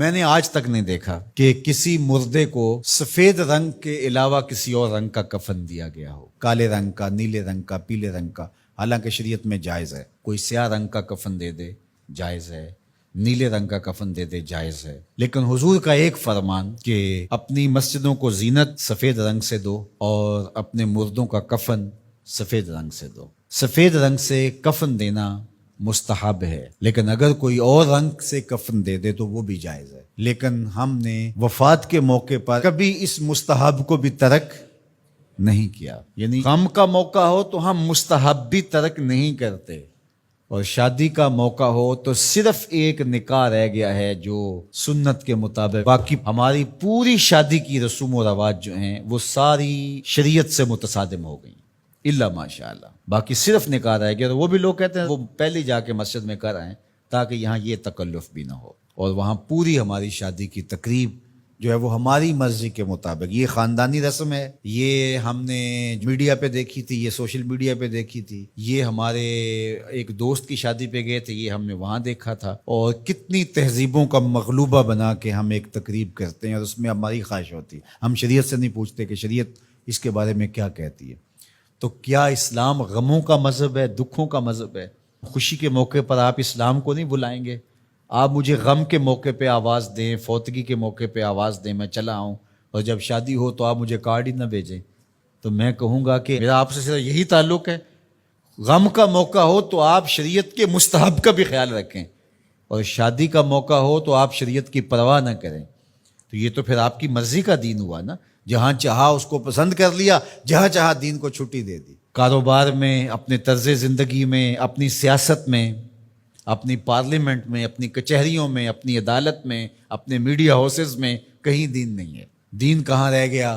میں نے آج تک نہیں دیکھا کہ کسی مردے کو سفید رنگ کے علاوہ کسی اور رنگ کا کفن دیا گیا ہو، کالے رنگ کا، نیلے رنگ کا، پیلے رنگ کا۔ حالانکہ شریعت میں جائز ہے، کوئی سیاہ رنگ کا کفن دے دے جائز ہے، نیلے رنگ کا کفن دے دے جائز ہے، لیکن حضور کا ایک فرمان کہ اپنی مسجدوں کو زینت سفید رنگ سے دو اور اپنے مردوں کا کفن سفید رنگ سے دو۔ سفید رنگ سے کفن دینا مستحب ہے، لیکن اگر کوئی اور رنگ سے کفن دے دے تو وہ بھی جائز ہے۔ لیکن ہم نے وفات کے موقع پر کبھی اس مستحب کو بھی ترک نہیں کیا، یعنی غم کا موقع ہو تو ہم مستحب بھی ترک نہیں کرتے، اور شادی کا موقع ہو تو صرف ایک نکاح رہ گیا ہے جو سنت کے مطابق، باقی ہماری پوری شادی کی رسوم و رواج جو ہیں وہ ساری شریعت سے متصادم ہو گئی، الا ماشاء اللہ۔ باقی صرف نکاح رہ گیا، تو وہ بھی لوگ کہتے ہیں وہ پہلے جا کے مسجد میں کر آئیں تاکہ یہاں یہ تکلف بھی نہ ہو، اور وہاں پوری ہماری شادی کی تقریب جو ہے وہ ہماری مرضی کے مطابق۔ یہ خاندانی رسم ہے، یہ ہم نے میڈیا پہ دیکھی تھی، یہ سوشل میڈیا پہ دیکھی تھی، یہ ہمارے ایک دوست کی شادی پہ گئے تھے، یہ ہم نے وہاں دیکھا تھا، اور کتنی تہذیبوں کا مغلوبہ بنا کے ہم ایک تقریب کرتے ہیں اور اس میں ہماری خواہش ہوتی ہے۔ ہم شریعت سے نہیں پوچھتے کہ شریعت اس کے بارے میں کیا کہتی ہے۔ تو کیا اسلام غموں کا مذہب ہے، دکھوں کا مذہب ہے؟ خوشی کے موقع پر آپ اسلام کو نہیں بلائیں گے؟ آپ مجھے غم کے موقع پہ آواز دیں، فوتگی کے موقع پہ آواز دیں، میں چلا آؤں، اور جب شادی ہو تو آپ مجھے کارڈ ہی نہ بھیجیں، تو میں کہوں گا کہ میرا آپ سے صرف یہی تعلق ہے۔ غم کا موقع ہو تو آپ شریعت کے مستحب کا بھی خیال رکھیں، اور شادی کا موقع ہو تو آپ شریعت کی پرواہ نہ کریں۔ تو یہ تو پھر آپ کی مرضی کا دین ہوا نا، جہاں چاہا اس کو پسند کر لیا، جہاں چاہا دین کو چھٹی دے دی۔ کاروبار میں، اپنے طرز زندگی میں، اپنی سیاست میں، اپنی پارلیمنٹ میں، اپنی کچہریوں میں، اپنی عدالت میں، اپنے میڈیا ہاؤسز میں کہیں دین نہیں ہے۔ دین کہاں رہ گیا؟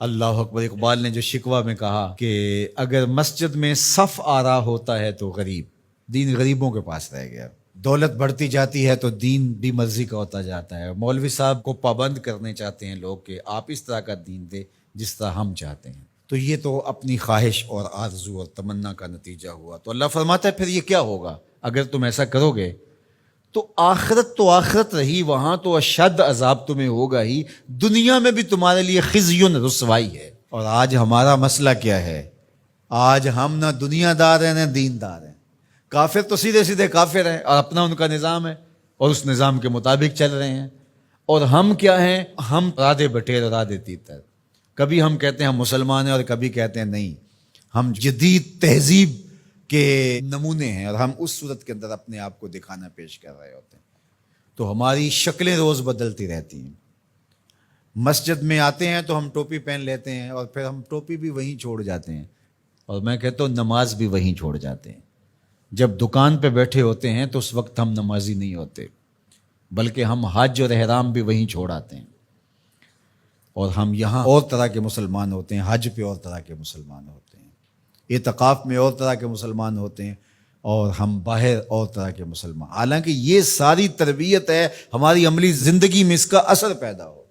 اللہ اکبر۔ اقبال نے جو شکوہ میں کہا کہ اگر مسجد میں صف آرا ہوتا ہے تو غریب، دین غریبوں کے پاس رہ گیا۔ دولت بڑھتی جاتی ہے تو دین بھی مرضی کا ہوتا جاتا ہے۔ مولوی صاحب کو پابند کرنے چاہتے ہیں لوگ کہ آپ اس طرح کا دین دے جس طرح ہم چاہتے ہیں، تو یہ تو اپنی خواہش اور آرزو اور تمنا کا نتیجہ ہوا۔ تو اللہ فرماتا ہے پھر یہ کیا ہوگا اگر تم ایسا کرو گے تو آخرت رہی، وہاں تو اشد عذاب تمہیں ہوگا ہی، دنیا میں بھی تمہارے لیے خزی رسوائی ہے۔ اور آج ہمارا مسئلہ کیا ہے؟ آج ہم نہ دنیا دار ہیں نہ دین دار ہیں۔ کافر تو سیدھے سیدھے کافر ہیں اور اپنا ان کا نظام ہے اور اس نظام کے مطابق چل رہے ہیں، اور ہم کیا ہیں؟ ہم رادے بٹیر اور رادے تیتر۔ کبھی ہم کہتے ہیں ہم مسلمان ہیں اور کبھی کہتے ہیں نہیں، ہم جدید تہذیب کے نمونے ہیں، اور ہم اس صورت کے اندر اپنے آپ کو دکھانا پیش کر رہے ہوتے ہیں۔ تو ہماری شکلیں روز بدلتی رہتی ہیں۔ مسجد میں آتے ہیں تو ہم ٹوپی پہن لیتے ہیں، اور پھر ہم ٹوپی بھی وہیں چھوڑ جاتے ہیں، اور میں کہتا ہوں نماز بھی وہیں چھوڑ جاتے ہیں۔ جب دکان پہ بیٹھے ہوتے ہیں تو اس وقت ہم نمازی نہیں ہوتے، بلکہ ہم حج اور احرام بھی وہیں چھوڑ آتے ہیں، اور ہم یہاں اور طرح کے مسلمان ہوتے ہیں، حج پہ اور طرح کے مسلمان ہوتے ہیں، اعتکاف میں اور طرح کے مسلمان ہوتے ہیں، اور ہم باہر اور طرح کے مسلمان۔ حالانکہ یہ ساری تربیت ہے ہماری عملی زندگی میں اس کا اثر پیدا ہو۔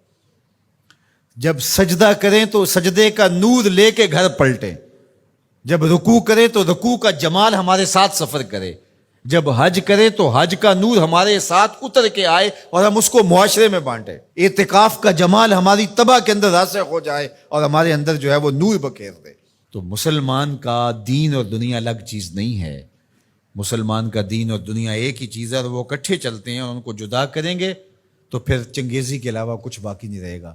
جب سجدہ کریں تو سجدے کا نور لے کے گھر پلٹیں، جب رکوع کرے تو رکوع کا جمال ہمارے ساتھ سفر کرے، جب حج کرے تو حج کا نور ہمارے ساتھ اتر کے آئے اور ہم اس کو معاشرے میں بانٹیں، اعتکاف کا جمال ہماری طبع کے اندر راسخ ہو جائے اور ہمارے اندر جو ہے وہ نور بکھیر دے۔ تو مسلمان کا دین اور دنیا الگ چیز نہیں ہے، مسلمان کا دین اور دنیا ایک ہی چیز ہے، اور وہ اکٹھے چلتے ہیں، اور ان کو جدا کریں گے تو پھر چنگیزی کے علاوہ کچھ باقی نہیں رہے گا۔